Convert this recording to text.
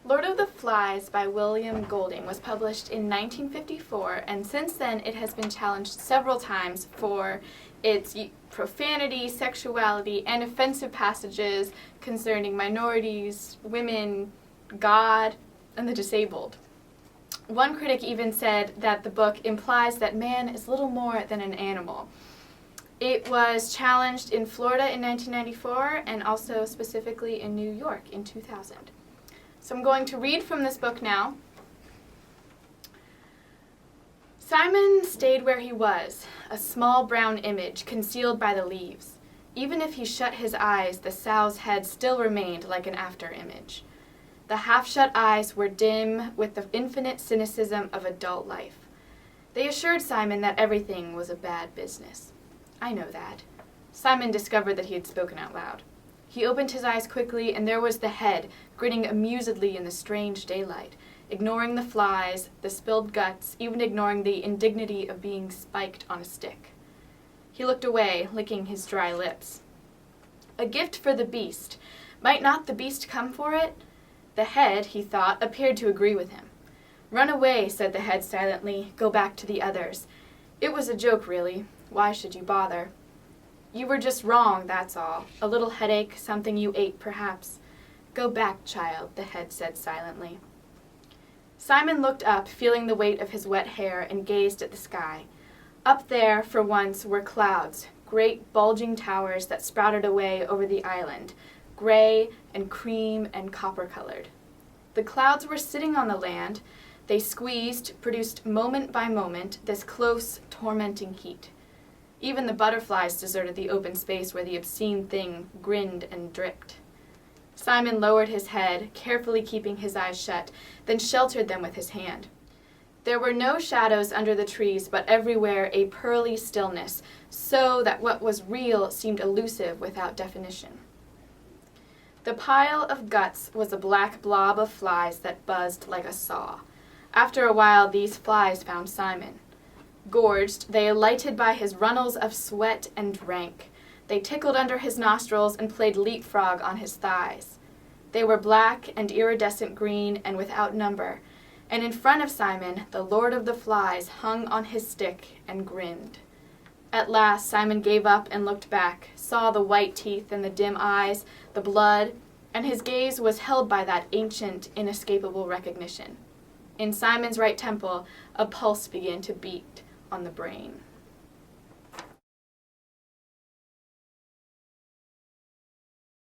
Lord of the Flies by William Golding was published in 1954, and since then it has been challenged several times for its profanity, sexuality, and offensive passages concerning minorities, women, God, and the disabled. One critic even said that the book implies that man is little more than an animal. It was challenged in Florida in 1994 and also specifically in New York in 2000. So I'm going to read from this book now. Simon stayed where he was, a small brown image concealed by the leaves. Even if he shut his eyes, the sow's head still remained like an after-image. The half-shut eyes were dim with the infinite cynicism of adult life. They assured Simon that everything was a bad business. I know that. Simon discovered that he had spoken out loud. He opened his eyes quickly, and there was the head, grinning amusedly in the strange daylight, ignoring the flies, the spilled guts, even ignoring the indignity of being spiked on a stick. He looked away, licking his dry lips. A gift for the beast. Might not the beast come for it? The head, he thought, appeared to agree with him. Run away, said the head silently. Go back to the others. It was a joke, really. Why should you bother? You were just wrong, that's all. A little headache, something you ate, perhaps. Go back, child, the head said silently. Simon looked up, feeling the weight of his wet hair, and gazed at the sky. Up there, for once, were clouds, great bulging towers that sprouted away over the island, gray and cream and copper-colored. The clouds were sitting on the land. They squeezed, produced moment by moment, this close, tormenting heat. Even the butterflies deserted the open space where the obscene thing grinned and dripped. Simon lowered his head, carefully keeping his eyes shut, then sheltered them with his hand. There were no shadows under the trees, but everywhere a pearly stillness, so that what was real seemed elusive without definition. The pile of guts was a black blob of flies that buzzed like a saw. After a while, these flies found Simon. Gorged, they alighted by his runnels of sweat and drank. They tickled under his nostrils and played leapfrog on his thighs. They were black and iridescent green and without number, and in front of Simon, the Lord of the Flies hung on his stick and grinned. At last, Simon gave up and looked back, saw the white teeth and the dim eyes, the blood, and his gaze was held by that ancient, inescapable recognition. In Simon's right temple, a pulse began to beat on the brain.